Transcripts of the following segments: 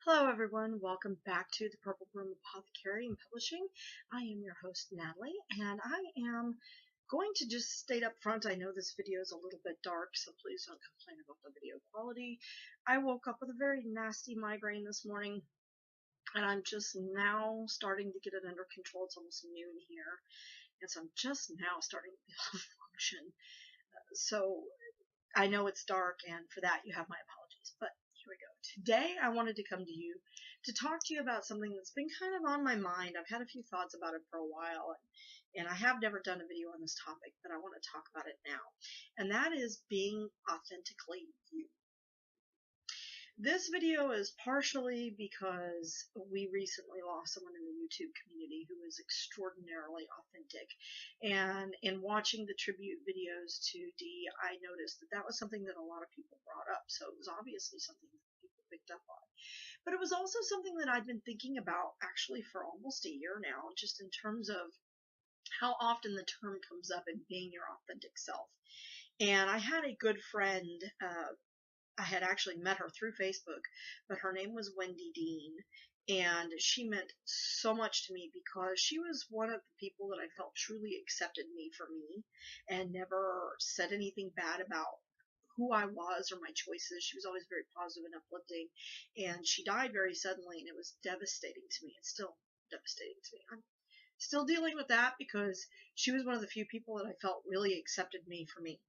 Hello everyone, welcome back to the Purple Broom Apothecary and Publishing. I am your host Natalie, and I am going to just state up front, I know this video is a little bit dark, so please don't complain about the video quality. I woke up with a very nasty migraine this morning, and I'm just now starting to get it under control. It's almost noon here, and so I'm just now starting to be able to function. So I know it's dark, and for that you have my apologies, but here we go. Today I wanted to come to you to talk to you about something that's been kind of on my mind. I've had a few thoughts about it for a while, and I have never done a video on this topic, but I want to talk about it now. And that is being authentically you. This video is partially because we recently lost someone in the YouTube community who was extraordinarily authentic. And in watching the tribute videos to Dee, I noticed that that was something that a lot of people brought up. So it was obviously something that people picked up on. But it was also something that I've been thinking about actually for almost a year now, just in terms of how often the term comes up in being your authentic self. And I had a good friend, I had actually met her through Facebook, but her name was Wendy Dean, and she meant so much to me because she was one of the people that I felt truly accepted me for me and never said anything bad about who I was or my choices. She was always very positive and uplifting, and she died very suddenly, and it was devastating to me. It's still devastating to me. I'm still dealing with that because she was one of the few people that I felt really accepted me for me.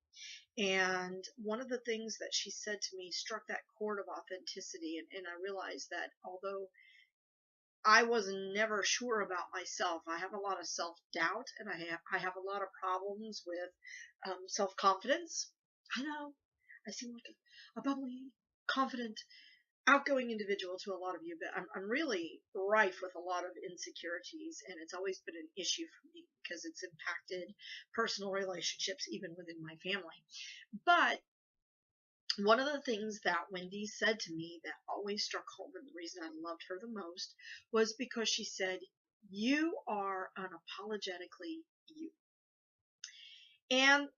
And one of the things that she said to me struck that chord of authenticity, and I realized that although I was never sure about myself, I have a lot of self-doubt, and I have a lot of problems with self-confidence. I know I seem like a bubbly, confident, outgoing individual to a lot of you, but I'm really rife with a lot of insecurities, and it's always been an issue for me because it's impacted personal relationships even within my family. But one of the things that Wendy said to me that always struck home, and the reason I loved her the most, was because she said, "You are unapologetically you." And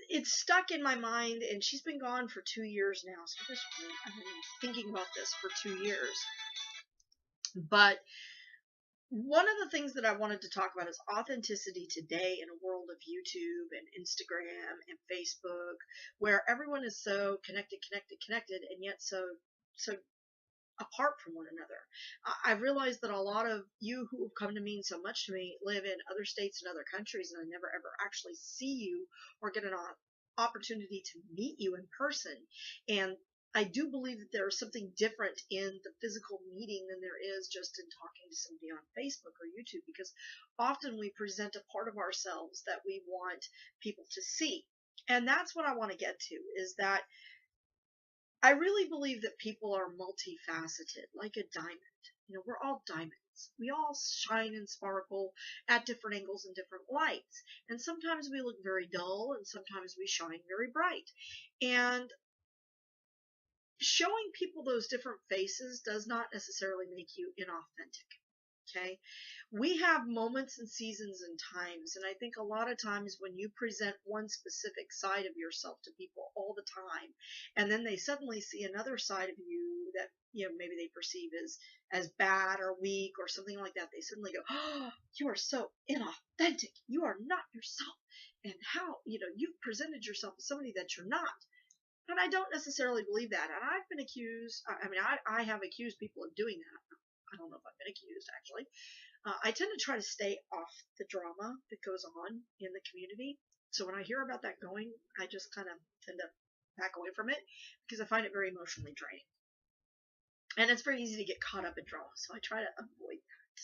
it's stuck in my mind, and she's been gone for 2 years now, so I've been thinking about this for 2 years. But one of the things that I wanted to talk about is authenticity today in a world of YouTube and Instagram and Facebook, where everyone is so connected, and yet so apart from one another. I've realized that a lot of you who have come to mean so much to me live in other states and other countries, and I never ever actually see you or get an opportunity to meet you in person. And I do believe that there is something different in the physical meeting than there is just in talking to somebody on Facebook or YouTube, because often we present a part of ourselves that we want people to see. And that's what I want to get to, is that I really believe that people are multifaceted, like a diamond. We're all diamonds. We all shine and sparkle at different angles and different lights. And sometimes we look very dull, and sometimes we shine very bright. And showing people those different faces does not necessarily make you inauthentic. Okay? We have moments and seasons and times, and I think a lot of times when you present one specific side of yourself to people all the time, and then they suddenly see another side of you that maybe they perceive as bad or weak or something like that, they suddenly go, "Oh, you are so inauthentic. You are not yourself, and how you've presented yourself as somebody that you're not." And I don't necessarily believe that, and I've been accused. I have accused people of doing that. I don't know if I've been accused, actually. I tend to try to stay off the drama that goes on in the community. So when I hear about that going, I just kind of tend to back away from it because I find it very emotionally draining. And it's very easy to get caught up in drama, so I try to avoid that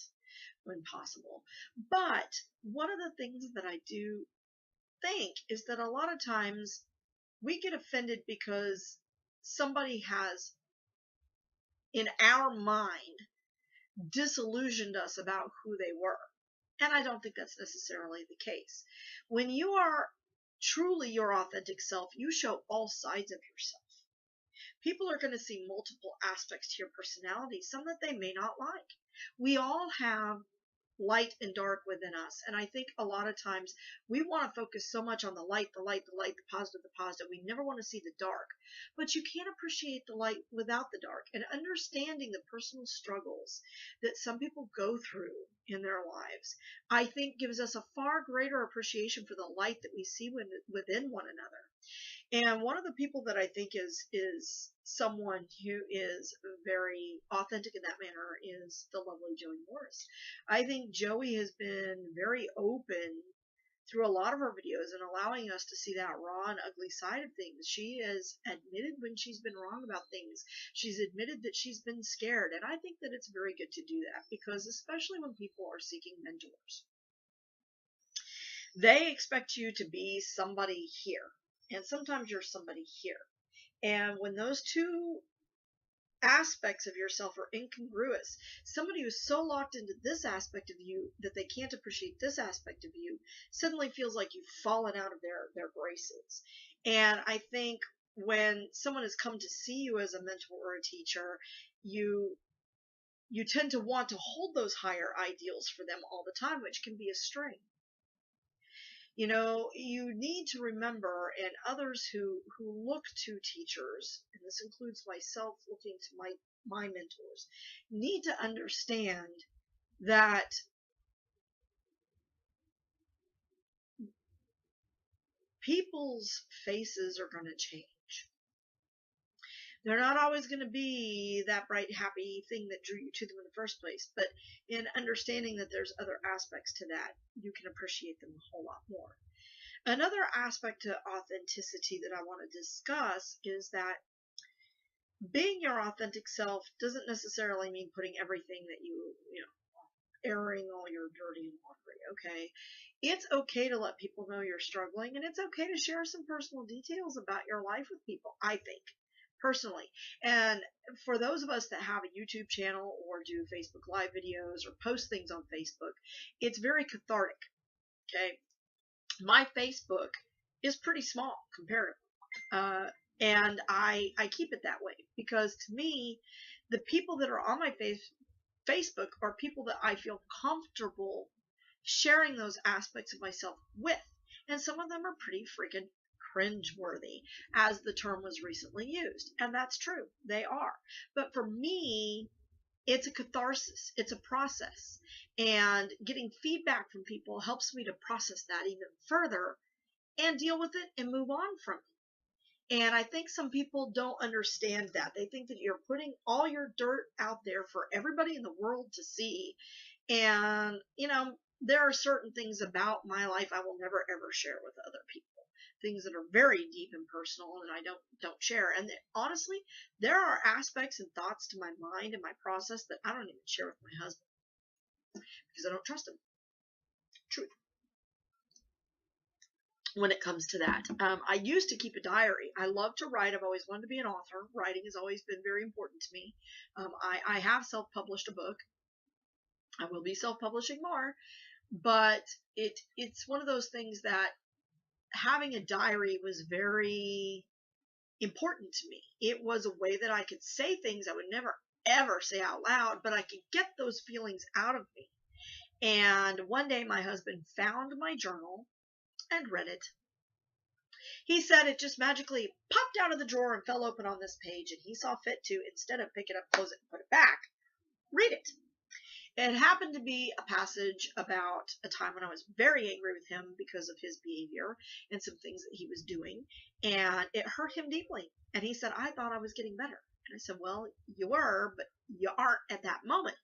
when possible. But one of the things that I do think is that a lot of times we get offended because somebody has, in our mind, disillusioned us about who they were. And I don't think that's necessarily the case. When you are truly your authentic self, you show all sides of yourself. People are going to see multiple aspects to your personality, some that they may not like. We all have light and dark within us. And I think a lot of times we want to focus so much on the light, the light, the light, the positive, the positive. We never want to see the dark. But you can't appreciate the light without the dark. And understanding the personal struggles that some people go through in their lives, I think gives us a far greater appreciation for the light that we see within one another. And one of the people that I think is someone who is very authentic in that manner is the lovely Joey Morris. I think Joey has been very open through a lot of her videos and allowing us to see that raw and ugly side of things. She has admitted when she's been wrong about things. She's admitted that she's been scared. And I think that it's very good to do that, because especially when people are seeking mentors, they expect you to be somebody here. And sometimes you're somebody here. And when those two aspects of yourself are incongruous, somebody who's so locked into this aspect of you that they can't appreciate this aspect of you suddenly feels like you've fallen out of their graces. And I think when someone has come to see you as a mentor or a teacher, you tend to want to hold those higher ideals for them all the time, which can be a strain. You know, you need to remember, and others who look to teachers, and this includes myself looking to my mentors, need to understand that people's faces are going to change. They're not always going to be that bright, happy thing that drew you to them in the first place, but in understanding that there's other aspects to that, you can appreciate them a whole lot more. Another aspect to authenticity that I want to discuss is that being your authentic self doesn't necessarily mean putting everything that you know, airing all your dirty laundry, okay? It's okay to let people know you're struggling, and it's okay to share some personal details about your life with people, I think, personally. And for those of us that have a YouTube channel or do Facebook Live videos or post things on Facebook, it's very cathartic, okay? My Facebook is pretty small comparatively, and I keep it that way because to me, the people that are on my Facebook are people that I feel comfortable sharing those aspects of myself with, and some of them are pretty freaking cringeworthy, as the term was recently used, and that's true, they are. But for me, it's a catharsis, it's a process, and getting feedback from people helps me to process that even further and deal with it and move on from it. And I think some people don't understand that. They think that you're putting all your dirt out there for everybody in the world to see. And, you know, there are certain things about my life I will never ever share with other people. Things that are very deep and personal and I don't share. And honestly, there are aspects and thoughts to my mind and my process that I don't even share with my husband because I don't trust him. Truth. When it comes to that, I used to keep a diary. I love to write. I've always wanted to be an author. Writing has always been very important to me. I have self-published a book. I will be self-publishing more, but it's one of those things that having a diary was very important to me. It was a way that I could say things I would never ever say out loud, but I could get those feelings out of me. And one day my husband found my journal and read it. He said it just magically popped out of the drawer and fell open on this page, and he saw fit to, instead of pick it up, close it, and put it back, read it. It happened to be a passage about a time when I was very angry with him because of his behavior and some things that he was doing, and it hurt him deeply. And he said, I thought I was getting better. And I said, well, you were, but you aren't at that moment.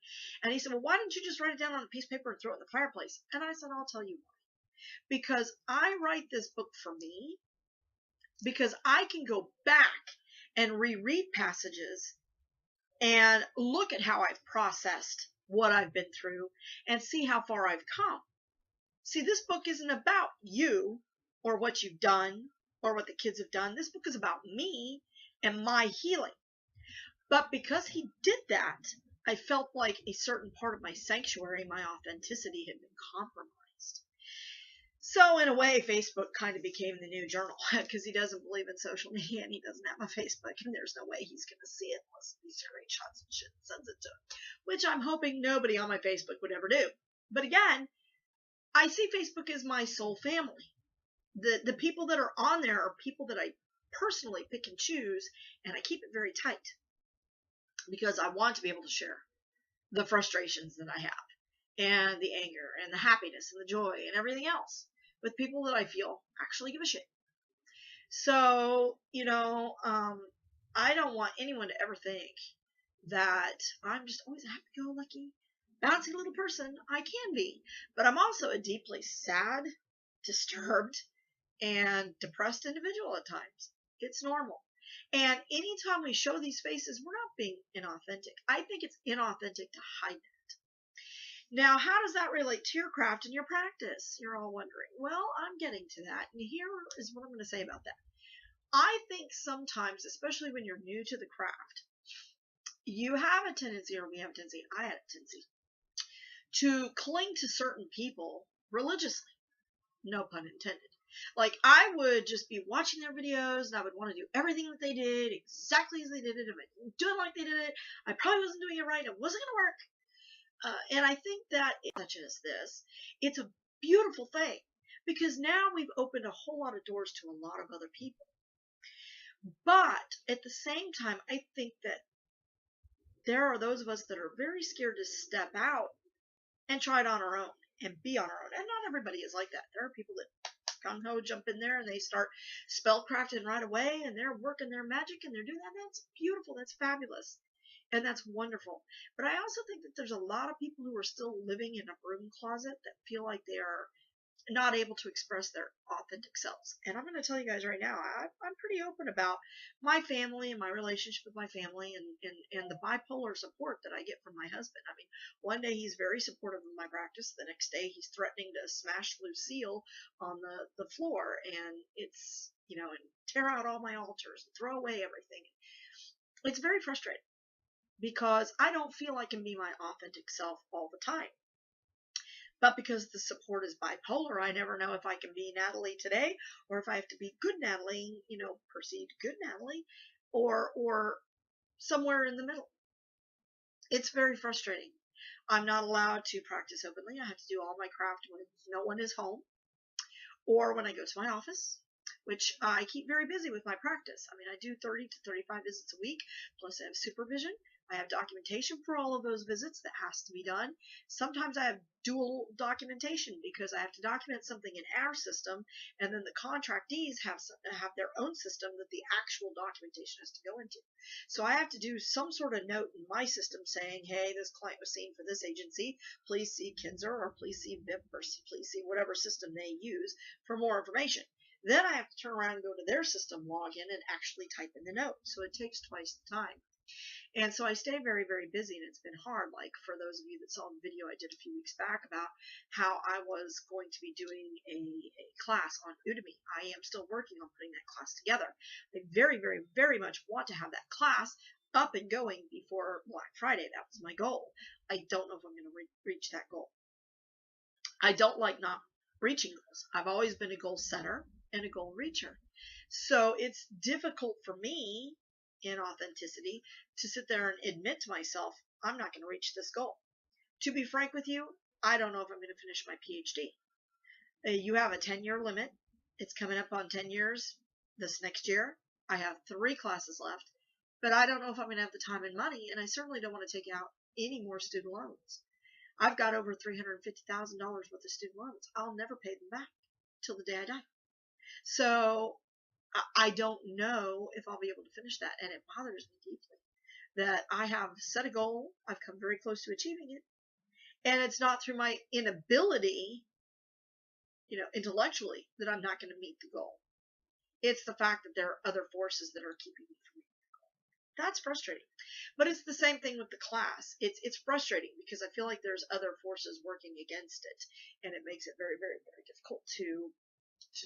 And he said, well, why didn't you just write it down on a piece of paper and throw it in the fireplace? And I said, I'll tell you why. Because I write this book for me, because I can go back and reread passages and look at how I've processed what I've been through and see how far I've come. See, this book isn't about you or what you've done or what the kids have done. This book is about me and my healing. But because he did that, I felt like a certain part of my sanctuary, my authenticity, had been compromised. So in a way, Facebook kind of became the new journal because he doesn't believe in social media and he doesn't have a Facebook, and there's no way he's going to see it unless he screenshots and shit and sends it to him, which I'm hoping nobody on my Facebook would ever do. But again, I see Facebook as my soul family. The people that are on there are people that I personally pick and choose, and I keep it very tight because I want to be able to share the frustrations that I have, and the anger, and the happiness, and the joy, and everything else with people that I feel actually give a shit. So, I don't want anyone to ever think that I'm just always a happy-go-lucky, bouncy little person. I can be, but I'm also a deeply sad, disturbed, and depressed individual at times. It's normal. And anytime we show these faces, we're not being inauthentic. I think it's inauthentic to hide it. Now, how does that relate to your craft and your practice? You're all wondering. Well, I'm getting to that. And here is what I'm going to say about that. I think sometimes, especially when you're new to the craft, you have a tendency, or we have a tendency, I had a tendency, to cling to certain people religiously. No pun intended. Like, I would just be watching their videos, and I would want to do everything that they did exactly as they did it. If I didn't do it like they did it, I probably wasn't doing it right. It wasn't going to work. And I think that, such as this, it's a beautiful thing, because now we've opened a whole lot of doors to a lot of other people. But at the same time, I think that there are those of us that are very scared to step out and try it on our own and be on our own. And not everybody is like that. There are people that gung-ho jump in there and they start spellcrafting right away, and they're working their magic and they're doing that. That's beautiful. That's fabulous. And that's wonderful. But I also think that there's a lot of people who are still living in a broom closet that feel like they are not able to express their authentic selves. And I'm going to tell you guys right now, I'm pretty open about my family and my relationship with my family, and the bipolar support that I get from my husband. I mean, one day he's very supportive of my practice. The next day he's threatening to smash Lucille on the floor, and it's, and tear out all my altars and throw away everything. It's very frustrating because I don't feel I can be my authentic self all the time. But because the support is bipolar, I never know if I can be Natalie today, or if I have to be good Natalie, perceived good Natalie, or somewhere in the middle. It's very frustrating. I'm not allowed to practice openly. I have to do all my craft when no one is home, or when I go to my office, which I keep very busy with my practice. I mean, I do 30 to 35 visits a week, plus I have supervision. I have documentation for all of those visits that has to be done. Sometimes I have dual documentation because I have to document something in our system, and then the contractees have their own system that the actual documentation has to go into. So I have to do some sort of note in my system saying, hey, this client was seen for this agency. Please see Kinzer, or please see VIP, or please see whatever system they use for more information. Then I have to turn around and go to their system, log in, and actually type in the note. So it takes twice the time. And so I stay very, very busy, and it's been hard. Like, for those of you that saw the video I did a few weeks back about how I was going to be doing a class on Udemy, I am still working on putting that class together. I very, very, very much want to have that class up and going before Black Friday. That was my goal. I don't know if I'm going to reach that goal. I don't like not reaching goals. I've always been a goal setter and a goal reacher. So it's difficult for me, in authenticity, to sit there and admit to myself, I'm not going to reach this goal. To be frank with you, I don't know if I'm going to finish my PhD. You have a 10-year limit. It's coming up on 10 years this next year. I have 3 classes left, but I don't know if I'm going to have the time and money, and I certainly don't want to take out any more student loans. I've got over $350,000 worth of student loans. I'll never pay them back till the day I die. So I don't know if I'll be able to finish that, and it bothers me deeply that I have set a goal. I've come very close to achieving it, and it's not through my inability, intellectually, that I'm not going to meet the goal. It's the fact that there are other forces that are keeping me from meeting the goal. That's frustrating. But it's the same thing with the class. It's frustrating because I feel like there's other forces working against it, and it makes it very, very, very difficult to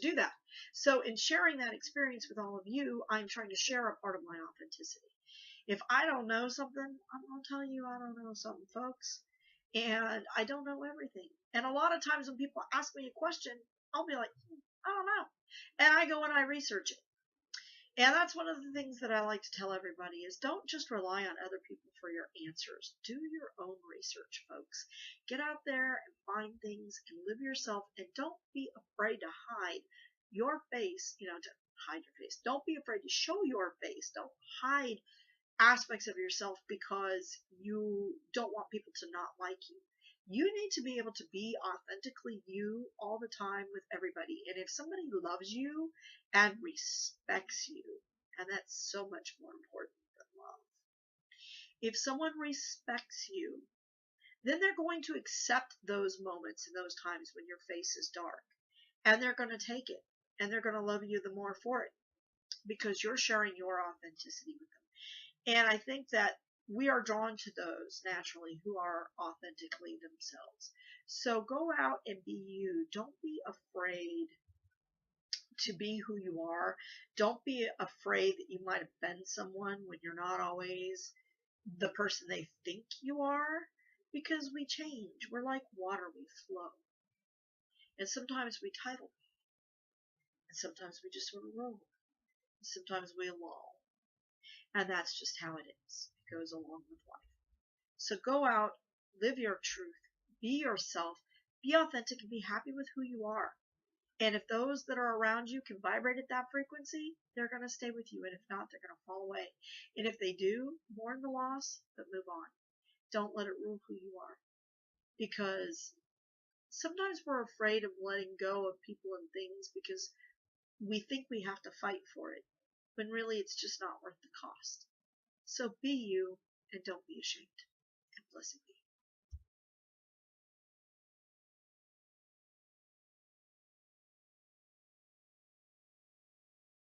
do that. So in sharing that experience with all of you, I'm trying to share a part of my authenticity. If I don't know something, I'm going to tell you I don't know something, folks. And I don't know everything. And a lot of times when people ask me a question, I'll be like, I don't know. And I go and I research it. And that's one of the things that I like to tell everybody is don't just rely on other people for your answers. Do your own research, folks. Get out there and find things and live yourself, and don't be afraid to hide your face, to hide your face. Don't be afraid to show your face. Don't hide aspects of yourself because you don't want people to not like you. You need to be able to be authentically you all the time with everybody. And if somebody loves you and respects you, and that's so much more important than love, if someone respects you, then they're going to accept those moments and those times when your face is dark. And they're going to take it. And they're going to love you the more for it because you're sharing your authenticity with them. And I think that we are drawn to those naturally who are authentically themselves. So go out and be you. Don't be afraid to be who you are. Don't be afraid that you might offend someone when you're not always the person they think you are, because we change. We're like water, we flow. And sometimes we tidal, and sometimes we just sort of roll, and sometimes we lull. And that's just how it is. It goes along with life. So go out, live your truth, be yourself, be authentic, and be happy with who you are. And if those that are around you can vibrate at that frequency, they're going to stay with you. And if not, they're going to fall away. And if they do, mourn the loss, but move on. Don't let it rule who you are. Because sometimes we're afraid of letting go of people and things because we think we have to fight for it, when really it's just not worth the cost. So be you and don't be ashamed. And blessed be.